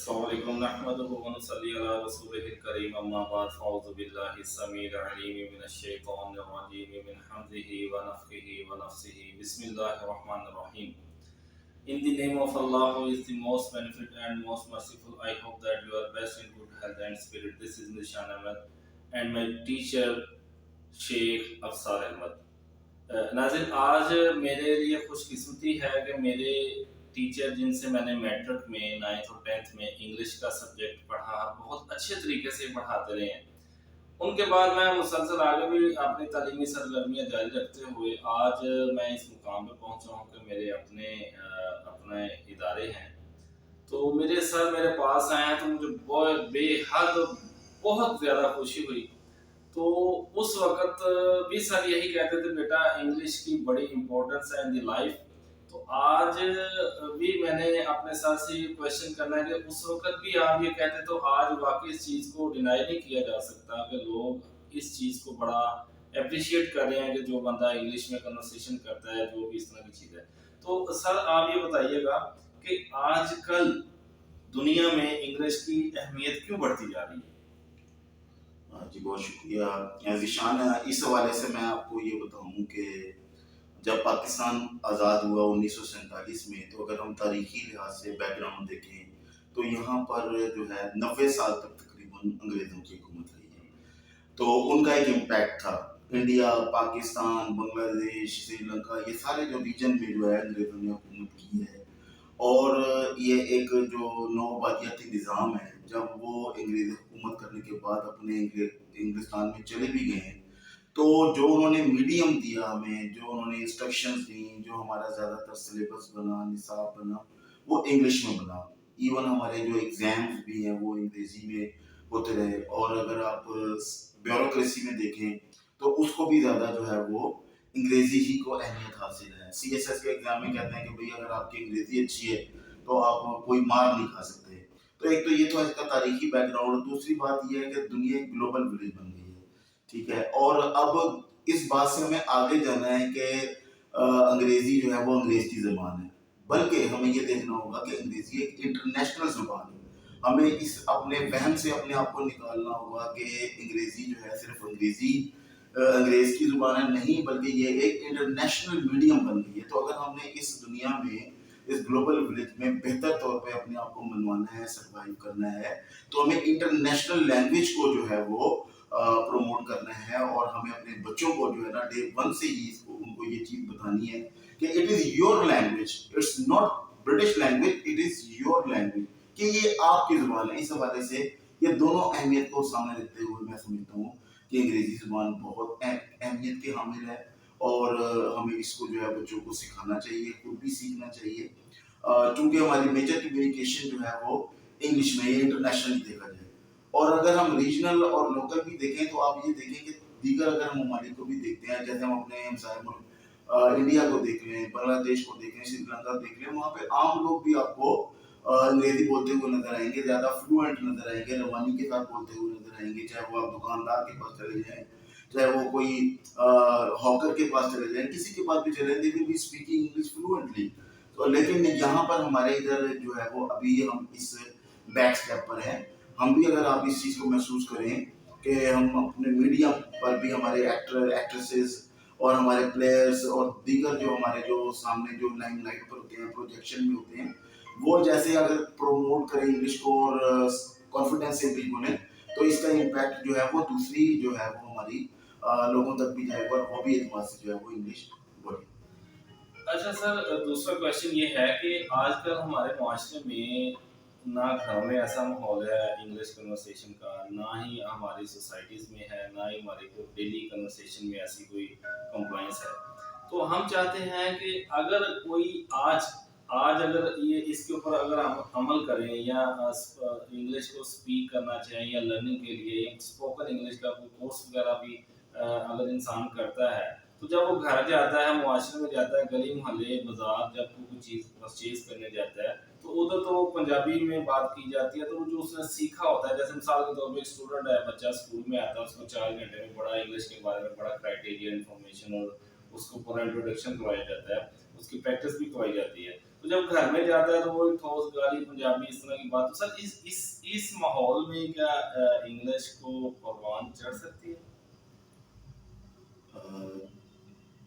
अस्सलाम वालेकुम नहमदुहु व नुसल्ली अला रसूलिहिल करीम अम्मा बाद फ़अऊज़ु बिल्लाहि अस्समीइल अलीम मिनश शैतानिर रजीम मिन हम्ज़िहि व नफ़्ख़िहि व नफ़्सिहि बिस्मिल्लाहिर रहमानिर रहीम. In the name of Allah who is the most beneficent and most merciful, I hope that you are best in good health and spirit. This is Nishan Ahmed and my teacher Sheikh Afsar Ahmed. नाज़रीन, आज मेरे लिए खुशकिस्मती है कि मेरे teacher जिनसे मैंने matric में 9th और 10th में इंग्लिश का सब्जेक्ट पढ़ा, बहुत अच्छे तरीके से पढ़ाते रहे हैं. उनके बाद मैं मुसलसल आगे भी अपनी तालीमी सरगर्मियाँ जारी रखते हुए आज मैं इस मुकाम पे पहुंचा हूँ कि मेरे अपने इदारे हैं. तो मेरे सर मेरे पास आए हैं तो मुझे बहुत बेहद बहुत ज़्यादा खुशी हुई. तो उस वक्त भी सर यही कहते थे, बेटा इंग्लिश की बड़ी इम्पोर्टेंस है इन दी लाइफ. तो आज भी मैंने अपने सर से ये क्वेश्चन करना है कि उस वक्त भी आप ये कहते तो आज वाकई इस चीज़ को डिनाई नहीं किया जा सकता कि लोग इस चीज़ को बड़ा अप्रिशिएट कर रहे हैं कि जो बंदा इंग्लिश में कन्वर्सेशन करता है, जो भी इस तरह की चीज़ है. तो सर आप ये बताइएगा कि आजकल दुनिया में इंग्लिश की अहमियत क्यों बढ़ती जा रही है? जी बहुत शुक्रिया ज़ीशान. इस हवाले से मैं आपको ये बताऊं कि जब पाकिस्तान आज़ाद हुआ 1947 में, तो अगर हम तारीखी लिहाज से बैकग्राउंड देखें तो यहाँ पर जो है 90 साल तक तकरीबन अंग्रेज़ों की हुकूमत रही है. तो उनका एक इम्पैक्ट था. इंडिया, पाकिस्तान, बांग्लादेश, श्रीलंका, ये सारे जो रीजन में जो है अंग्रेज़ों ने हुकूमत की है. और ये एक जो नौआबादियाती निज़ाम है, जब वो अंग्रेज़ हुकूमत करने के बाद अपने इंग्लिस्तान में चले भी गए हैं, तो जो उन्होंने मीडियम दिया हमें, जो उन्होंने इंस्ट्रक्शंस दी, जो हमारा ज़्यादातर सिलेबस बना, निसाब बना, वो इंग्लिश में बना. इवन हमारे जो एग्ज़ाम्स भी हैं वो अंग्रेज़ी में होते रहे. और अगर आप ब्यूरोक्रेसी में देखें तो उसको भी ज़्यादा जो है वो अंग्रेज़ी ही को अहमियत हासिल है. CSS के एग्ज़ाम में कहते हैं कि भाई अगर आपकी अंग्रेज़ी अच्छी है तो आप कोई मार नहीं खा सकते. तो एक तो ये तो इसका तारीखी बैकग्राउंड. दूसरी बात ये है कि दुनिया एक ग्लोबल विलेज बन गई है, ठीक है. और अब इस बात से हमें आगे जाना है कि अंग्रेज़ी जो है वो अंग्रेज़ की ज़बान है, बल्कि हमें ये देखना होगा कि अंग्रेज़ी एक इंटरनेशनल ज़ुबान है. हमें इस अपने वहम से अपने आप को निकालना होगा कि अंग्रेज़ी जो है सिर्फ अंग्रेज़ की ज़ुबान है, नहीं, बल्कि ये एक इंटरनेशनल मीडियम बन गई है. तो अगर हमने इस दुनिया में, इस ग्लोबल विलेज में बेहतर तौर पे अपने आप को मनवाना है, सर्वाइव करना है, तो हमें इंटरनेशनल लैंग्वेज को जो है वो प्रमोट करना है. और हमें अपने बच्चों को जो है ना डे वन से ही उनको ये चीज़ बतानी है कि it is your language, it's not British language, it is your language, कि ये आपकी ज़ुबान है. इस हवाले से ये दोनों अहमियत को सामने रखते हुए मैं समझता हूँ कि अंग्रेज़ी ज़ुबान बहुत अहमियत के हामिल है. और हमें इसको जो है बच्चों को सिखाना चाहिए, खुद भी सीखना चाहिए. चूँकि हमारी मेजर कम्युनिकेशन जो है वो इंग्लिश में, ये इंटरनेशनल देखा जाए. और अगर हम रीजनल और लोकल भी देखें तो आप ये देखें कि दीगर अगर हम ममालिक को भी देखते हैं, जैसे हम अपने हमसाय मुल्क इंडिया को देख लें, बांग्लादेश को देख लें, श्रीलंका देख लें, वहाँ पे आम लोग भी आपको अंग्रेज़ी बोलते हुए नजर आएंगे, ज़्यादा फ्लुएंट नजर आएंगे, रवानी के साथ बोलते हुए नजर आएंगे. चाहे वो आप दुकानदार के पास चले जाएं, चाहे वो कोई हॉकर के पास चले जाएं, किसी के पास भी चले जाएं, they will be speaking English fluently. तो लेकिन यहाँ पर हमारे इधर जो है वो अभी हम इस बैक स्टेप पर हैं. हम भी अगर आप इस चीज़ को महसूस करें कि हम अपने मीडिया पर भी हमारे एक्टर, एक्ट्रेसेस और हमारे प्लेयर्स और दीगर जो हमारे जो सामने जो लाइमलाइट पर होते हैं, प्रोजेक्शन में होते हैं, वो जैसे अगर प्रोमोट करें इंग्लिश को और कॉन्फिडेंस से इंग्लिश बोलें, तो इसका इम्पैक्ट जो है वो दूसरी जो है वो हमारी लोगों तक भी जाएगा और वो भी एतमाद से जो है वो इंग्लिश बोले. अच्छा सर, दूसरा क्वेश्चन ये है कि आजकल हमारे माशरे में ना घरों में ऐसा माहौल है इंग्लिश कन्वर्सेशन का, ना ही हमारी सोसाइटीज़ में है, ना ही हमारी कोई डेली कन्वर्सेशन में ऐसी कोई कंप्लाइंस है. तो हम चाहते हैं कि अगर कोई आज आज अगर ये इसके ऊपर अगर हम अमल करें या इंग्लिश को स्पीक करना चाहें या लर्निंग के लिए स्पोकन इंग्लिश का कोई कोर्स वगैरह भी अगर इंसान करता है, तो जब वो घर जाता है, मुआशरे में जाता है, गली मोहल्ले बाजार जब कोई चीज़ परचेज करने जाता है, तो उधर तो पंजाबी में बात की जाती है. तो जो उसने सीखा होता है, जैसे मिसाल के तौर पे एक स्टूडेंट है, बच्चा स्कूल में आता है, उसको 4 घंटे में बड़ा इंग्लिश के बारे में बड़ा क्राइटेरिया इन्फॉर्मेशन और उसको पूरा इंट्रोडक्शन करवाया जाता है. उसकी प्रैक्टिस भी करवाई जाती है। तो जब घर में जाता है तो वो ठोस गाली पंजाबी इस तरह की बात, तो सर इस माहौल में क्या इंग्लिश को परवान चढ़ सकती है? अ,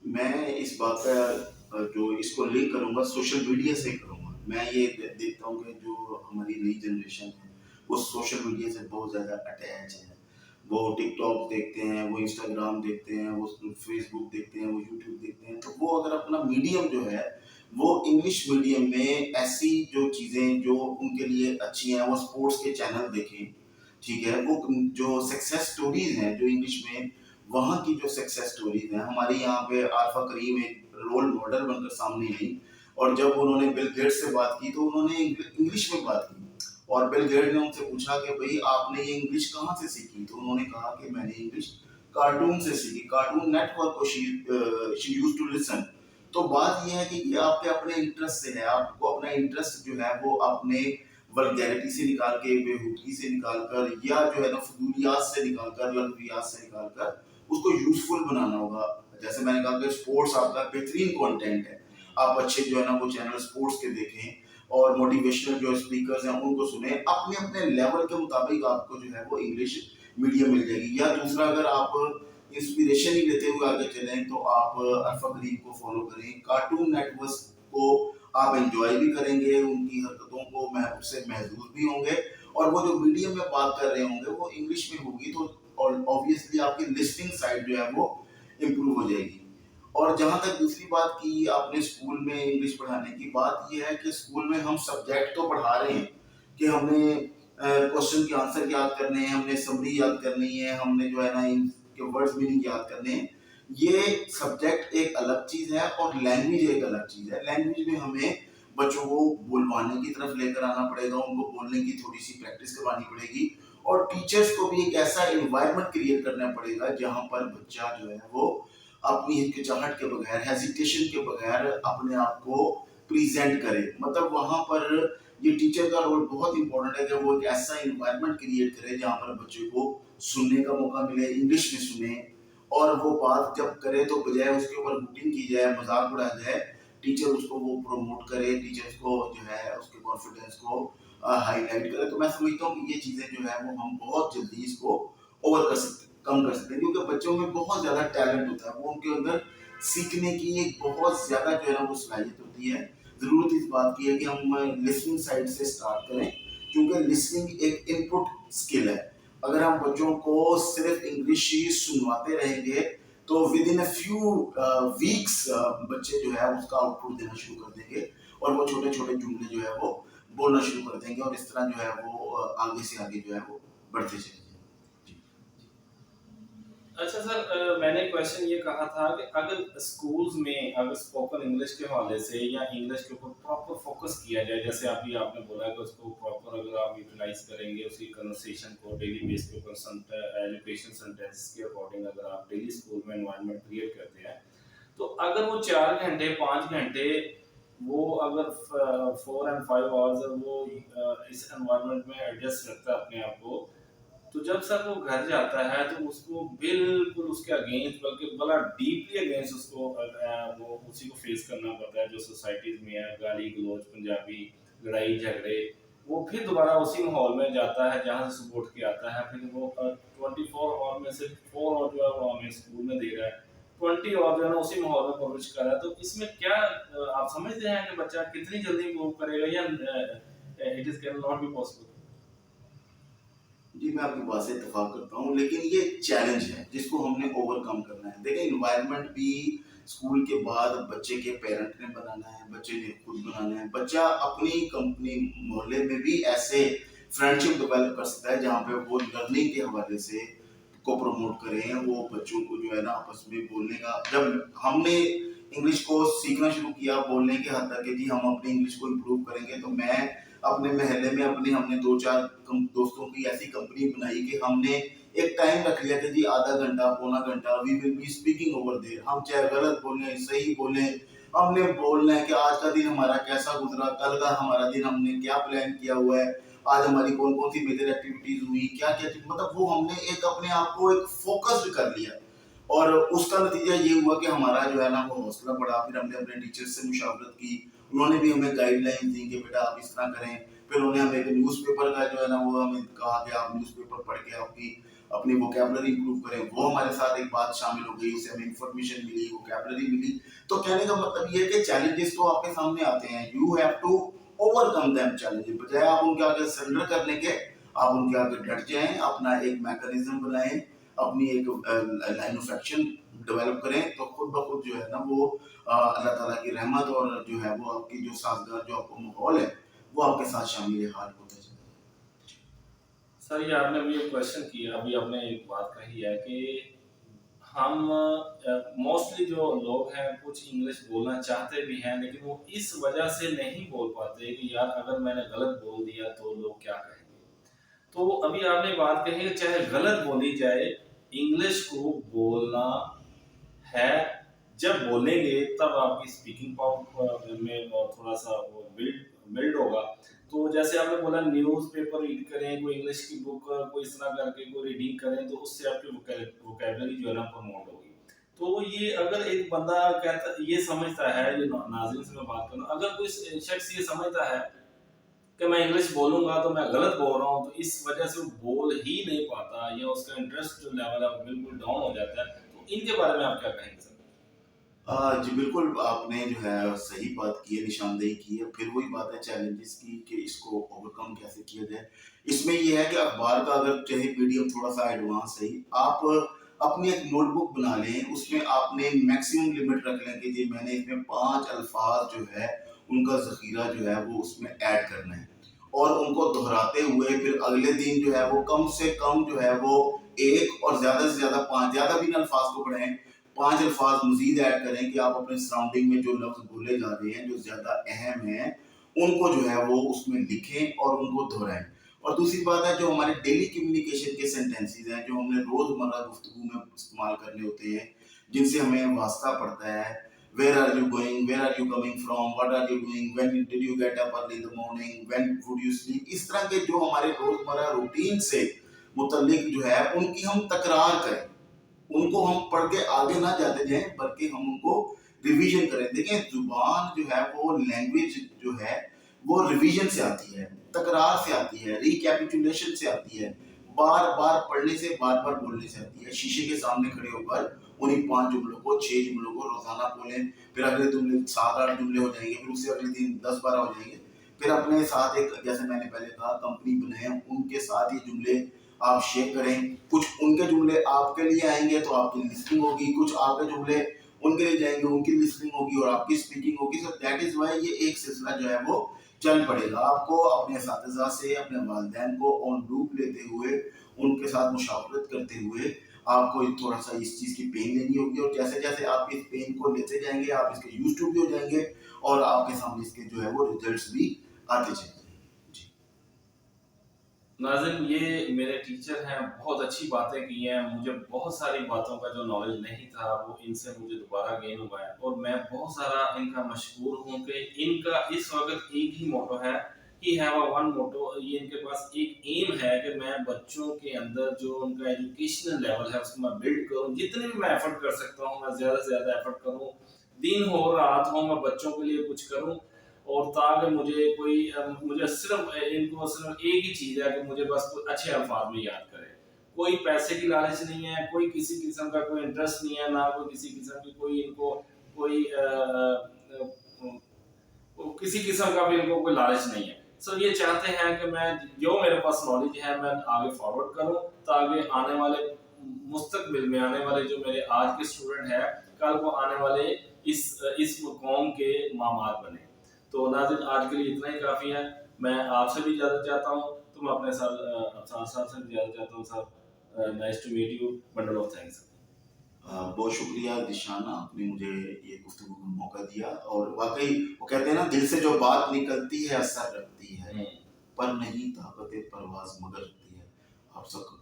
मैं इस बात का जो इसको लिंक करूँगा सोशल मीडिया से करूँगा। मैं ये देखता हूँ कि जो हमारी नई जनरेशन है, वो सोशल मीडिया से बहुत ज़्यादा अटैच है। वो टिकटॉक देखते हैं, वो इंस्टाग्राम देखते हैं, वो फेसबुक देखते हैं, वो यूट्यूब देखते हैं। तो वो अगर अपना मीडियम जो है, वो इंग्लिश मीडियम में ऐसी जो चीज़ें जो उनके लिए अच्छी हैं, वो स्पोर्ट्स के चैनल देखें, ठीक है? वो जो सक्सेस स्टोरीज़ हैं, जो इंग्लिश में वहाँ की जो सक्सेस स्टोरीज हैं, हमारे यहाँ पे आरफा करीम एक रोल मॉडल बनकर सामने आई, और जब उन्होंने बिल गेट्स से बात की तो उन्होंने इंग्लिश में बात की, और बिल गेट्स ने उनसे पूछा कि भाई आपने ये इंग्लिश कहाँ से सीखी, तो उन्होंने कहा कि मैंने इंग्लिश कार्टून से सीखी, कार्टून नेटवर्क को शी यूज्ड टू लिसन। तो बात यह है कि ये आपके अपने इंटरेस्ट से है, आपको अपना इंटरेस्ट जो है वो अपने वल्गैरिटी से निकाल के, बेहूदगी से निकाल कर, या जो है ना फजूलियात से निकाल कर, लग्वियात से निकाल कर उसको यूजफुल बनाना होगा। जैसे मैंने कहा कि स्पोर्ट्स आपका बेहतरीन कंटेंट है, आप अच्छे जो है ना वो चैनल स्पोर्ट्स के देखें, और मोटिवेशनल जो स्पीकर्स हैं उनको सुने, अपने अपने लेवल के मुताबिक आपको जो है वो इंग्लिश मीडियम मिल जाएगी। या दूसरा, अगर आप इंस्पिरेशन ही लेते हुए आगे चलें तो आप अरफा करीम को फॉलो करें, कार्टून नेटवर्क को आप एंजॉय भी करेंगे, उनकी हरकतों को उससे महसूस भी होंगे, और वो जो मीडियम में बात कर रहे होंगे वो इंग्लिश में होगी, तो और ऑब्वियसली आपकी लिस्टिंग साइड जो है वो इम्प्रूव हो जाएगी। और जहाँ तक दूसरी बात की आपने स्कूल में इंग्लिश पढ़ाने की, बात ये है कि स्कूल में हम सब्जेक्ट तो पढ़ा रहे हैं कि हमें क्वेश्चन के आंसर याद करने हैं, हमने समरी याद करनी है, हमने जो है ना इनके वर्ड्स मीनिंग याद करने हैं। ये सब्जेक्ट एक अलग चीज है और लैंग्वेज एक अलग चीज है। लैंग्वेज में हमें बच्चों को बोलवाने की तरफ लेकर आना पड़ेगा, उनको बोलने की थोड़ी सी प्रैक्टिस करवानी पड़ेगी, और टीचर्स को भी एक ऐसा एनवायरनमेंट क्रिएट करना पड़ेगा जहां पर बच्चा जो है वो अपनी हिचकिचाहट के बगैर, हेजिटेशन के बगैर अपने आप को प्रेजेंट करे। मतलब वहां पर ये टीचर का रोल बहुत इंपॉर्टेंट है कि वो एक ऐसा एनवायरनमेंट क्रिएट करे जहां पर बच्चे को सुनने का मौका मिले, इंग्लिश में सुने, और वो बात जब करे तो बजाय उसके ऊपर हुटिंग की जाए, मजाक उड़ाया जाए, टीचर उसको वो प्रमोट करे, टीचर को जो है उसके कॉन्फिडेंस को हाईलाइट करे। तो मैं समझता हूँ कि ये चीजें जो है वो हम बहुत जल्दी इसको ओवर कर सकते हैं, कम कर सकते हैं, क्योंकि बच्चों में बहुत ज्यादा टैलेंट होता है, वो उनके अंदर सीखने की एक बहुत ज्यादा जो है ना वो सलाहियत होती है। जरूरत इस बात की है कि हम लिसनिंग साइड से स्टार्ट करें, क्योंकि लिसनिंग एक इनपुट स्किल है। अगर हम बच्चों को सिर्फ इंग्लिश ही सुनवाते रहेंगे तो with in a few weeks बच्चे जो है उसका आउटपुट देना शुरू कर देंगे, और वो छोटे छोटे जुमले जो है वो बोलना शुरू कर देंगे, और इस तरह जो है वो आगे से आगे जो है वो बढ़ते चलेंगे। अच्छा सर, मैंने क्वेश्चन ये कहा था कि अगर स्कूल्स में अगर स्पोकन इंग्लिश के हवाले से या इंग्लिश के ऊपर प्रॉपर फोकस किया जाए, जैसे अभी आपने बोला कि उसको प्रॉपर अगर आप यूटिलाइज करेंगे उसकी कन्वर्सेशन को डेली बेस के ऊपर, एजुकेशन सेंटेंस के अकॉर्डिंग अगर आप डेली स्कूल में एनवायरनमेंट क्रिएट करते हैं, तो अगर वो 4 घंटे 5 घंटे वो अगर 4 and 5 hours वो इस एनवायरनमेंट में एडजस्ट करता है अपने आप को, तो जब सर वो घर जाता है तो उसको बिल्कुल उसके अगेंस्ट, बल्कि बड़ा डीपली अगेंस्ट उसको वो उसी को फेस करना पड़ता है जो सोसाइटीज में है, गाली गलौज, पंजाबी, लड़ाई झगड़े। वो फिर दोबारा उसी माहौल में जाता है जहाँ से सुबह उठ के आता है, फिर वो 24 आवर में से 4 आवर जो है वो हमें स्कूल में दे रहा है, 20 आवर जो है ना उसी माहौल में परवरिश कर रहा है। तो इसमें क्या आप समझते हैं कि बच्चा कितनी जल्दी मूव करेगा, या it is can not be possible? जी, मैं आपकी बात से इत्तेफाक करता हूँ, लेकिन ये चैलेंज है जिसको हमने ओवरकम करना है। देखिए, इन्वायरमेंट भी स्कूल के बाद बच्चे के पेरेंट ने बनाना है, बच्चे ने खुद बनाना है। बच्चा अपनी कंपनी मोहल्ले में भी ऐसे फ्रेंडशिप डेवलप कर सकता है जहाँ पे वो लर्निंग के हवाले से को प्रमोट करें, वो बच्चों को जो है ना आपस में बोलने का। जब हमने इंग्लिश को सीखना शुरू किया बोलने के हद तक कि जी हम अपनी इंग्लिश को इम्प्रूव करेंगे, तो मैं अपने महल्ले में हमने 2-4 दोस्तों की ऐसी कंपनी बनाई कि हमने एक टाइम रख लिया कि जी आधा घंटा पौना घंटा we will be speaking over there. हम चाहे गलत बोलें सही बोलें, हमने बोलना है कि आज का दिन हमारा कैसा गुजरा, कल का हमारा दिन हमने क्या प्लान किया हुआ है, आज हमारी कौन कौन सी मेजर एक्टिविटीज हुई, क्या क्या, मतलब वो हमने एक अपने आप को एक फोकस्ड कर लिया। اور اس کا نتیجہ یہ ہوا کہ ہمارا جو ہے نا وہ حوصلہ بڑھا. پھر ہم نے اپنے ٹیچر سے مشاورت کی, انہوں نے بھی ہمیں گائیڈ لائن دی کہ بیٹا آپ اس طرح کریں. پھر انہوں نے ہمیں ایک نیوز پیپر کا جو ہے نا وہ ہمیں کہا کہ آپ نیوز پیپر پڑھ کے آپ کی اپنی ووکیبلری امپروو کریں. وہ ہمارے ساتھ ایک بات شامل ہو گئی, اس سے ہمیں انفارمیشن ملی, ووکیبلری ملی. تو کہنے کا مطلب یہ ہے کہ چیلنجز تو آپ کے سامنے آتے ہیں, you have to overcome them challenges. بجائے آپ ان کے آگے سرنڈر کرنے کے, آپ ان کے آگے ڈٹ جائیں, اپنا ایک میکانزم بنائیں, اپنی ایک لائن آف ایکشن ڈیولپ کریں, تو خود بخود جو ہے نا وہ اللہ تعالیٰ کی رحمت اور جو ہے وہ آپ کی جو سازگار جو آپ کو ماحول ہے وہ آپ کے ساتھ شامل حال ہوتا ہے. سر یہ آپ نے ابھی ایک کوشچن کیا, ابھی آپ نے ایک بات کہی ہے کہ ہم موسٹلی جو لوگ ہیں کچھ انگلش بولنا چاہتے بھی ہیں لیکن وہ اس وجہ سے نہیں بول پاتے کہ یار اگر میں نے غلط بول دیا تو لوگ کیا کہیں گے. تو ابھی آپ نے بات کہی کہ چاہے غلط بولی جائے انگلش کو بولنا ہے, جب بولیں گے تب آپ کی اسپیکنگ پاور میں تھوڑا سا وہ بلڈ ہوگا. تو جیسے آپ نے بولا نیوز پیپر ریڈ کریں, کوئی انگلش کی بک کوئی اس طرح کر کے کوئی ریڈنگ کریں تو اس سے آپ کی ووکیبلری جو ہے نا پروموٹ ہوگی. تو یہ اگر ایک بندہ کہتا یہ سمجھتا ہے, یہ ناظرین سے میں بات کروں, اگر کوئی شخص یہ سمجھتا ہے کہ میں انگلش بولوں گا تو میں غلط بول رہا ہوں, تو اس وجہ سے وہ بول ہی نہیں پاتا یا اس کا انٹرسٹ جو لیول ہے وہ بالکل ڈاؤن ہو جاتا ہے, تو ان کے بارے میں آپ کیا کہیں گے سر؟ جی بالکل, آپ نے جو ہے صحیح بات کی ہے, نشاندہی کی ہے. پھر وہی بات ہے چیلنجز کی کہ اس کو اوور کم کیسے کیا جائے. اس میں یہ ہے کہ اخبار کا اگر چاہے میڈیم تھوڑا سا ایڈوانس ہے, آپ اپنی ایک نوٹ بک بنا لیں, اس میں آپ نے میکسیمم لمٹ رکھ لیں کہ جی میں نے اس میں 5 الفاظ جو ہے ان کا ذخیرہ جو ہے وہ اس میں ایڈ کرنا ہے, اور ان کو دہراتے ہوئے پھر اگلے دن جو ہے وہ کم سے کم جو ہے وہ 1 اور زیادہ سے زیادہ 5, زیادہ بھی الفاظ کو پڑھیں, 5 الفاظ مزید ایڈ کریں کہ آپ اپنے سراؤنڈنگ میں جو لفظ بولے جا رہے ہیں جو زیادہ اہم ہیں ان کو جو ہے وہ اس میں لکھیں اور ان کو دہرائیں. اور دوسری بات ہے جو ہمارے ڈیلی کمیونیکیشن کے سینٹینسز ہیں جو ہم نے روزمرہ گفتگو میں استعمال کرنے ہوتے ہیں, جن سے ہمیں واسطہ پڑتا ہے, where are you going, where are you coming from, what are you doing, when did you get up early in the morning, when would you sleep. اس طرح کے جو ہمارے روزمرہ روٹین سے متعلق جو ہے ان کی ہم تکرار کریں, ان کو ہم پڑھ کے آگے نہ جاتے جائیں بلکہ ہم ان کو ریویژن کریں. دیکھیں زبان جو ہے وہ لینگویج جو ہے وہ ریویژن سے آتی ہے, تکرار سے آتی ہے, ریکیپیٹولیشن سے آتی ہے, بار بار پڑھنے سے, بار بار بولنے سے آتی ہے. شیشے کے سامنے کھڑے ہو کر انہیں 5 جملوں کو 6 جملوں کو روزانہ بولیں, پھر اگلے جملے 7-8 جملے ہو جائیں گے, پھر اس سے اگلے دن 10-12 ہو جائیں گے. پھر اپنے ساتھ ایک, جیسے میں نے پہلے کہا, کمپنی بنائیں, ان کے ساتھ یہ جملے آپ شیئر کریں. کچھ ان کے جملے آپ کے لیے آئیں گے تو آپ کی لسننگ ہوگی, کچھ آپ کے جملے ان کے لیے جائیں گے, ان کی لسننگ ہوگی اور آپ کی اسپیکنگ ہوگی. سو دیٹ از وائی یہ ایک سلسلہ جو ہے وہ چل پڑے گا. آپ کو اپنے اساتذہ سے, اپنے والدین کو آن لوپ لیتے ہوئے, ان کے ساتھ مشاورت کرتے ہوئے آپ کو تھوڑا سا اس چیز کی پین لینی ہوگی, اور جیسے جیسے آپ اس پین کو لیتے جائیں گے آپ اس کے یوز ٹو بھی ہو جائیں گے, اور آپ کے سامنے اس کے جو ہے وہ ریزلٹس بھی آتے جائیں گے. ناظرین یہ میرے ٹیچر ہیں, بہت اچھی باتیں کی ہیں, مجھے بہت ساری باتوں کا جو نالج نہیں تھا وہ ان سے مجھے دوبارہ گین ہوا ہے, اور میں بہت سارا ان کا مشکور ہوں کہ ان کا اس وقت ایک ہی موٹو ہے, he have a one motto, یہ ان کے پاس ایک ایم ہے کہ میں بچوں کے اندر جو ان کا ایجوکیشنل لیول ہے اس کو میں بلڈ کروں, جتنے بھی میں ایفرٹ کر سکتا ہوں میں زیادہ سے زیادہ ایفرٹ کروں, دن ہو رات ہو میں بچوں کے لیے کچھ کروں. اور تاکہ مجھے صرف ان کو صرف ایک ہی چیز ہے کہ مجھے بس اچھے الفاظ میں یاد کرے, کوئی پیسے کی لالچ نہیں ہے, کوئی کسی قسم کا کوئی انٹرسٹ نہیں ہے, نہ کوئی کسی قسم کی کوئی ان کو کوئی کسی قسم کا بھی ان کو کوئی لالچ نہیں ہے. سو یہ چاہتے ہیں کہ میں جو میرے پاس نالج ہے میں آگے فارورڈ کروں, تاکہ آنے والے مستقبل میں آنے والے جو میرے آج کے اسٹوڈنٹ ہیں کل کو آنے والے اس قوم کے مامات بنے. تو ناظرین آج کے لیے اتنا ہی کافی ہے, میں آپ سے بھی اجازت چاہتا ہوں, تو میں اپنے صاحب سے بھی اجازت چاہتا ہوں. صاحب nice to meet you, bundle of thanks. بہت شکریہ ذیشان, آپ نے مجھے یہ گفتگو کا موقع دیا, اور واقعی وہ کہتے ہیں نا دل سے جو بات نکلتی ہے اثر رکھتی ہے, پر نہیں طاقت پرواز مگر رکھتی ہے. آپ سب کو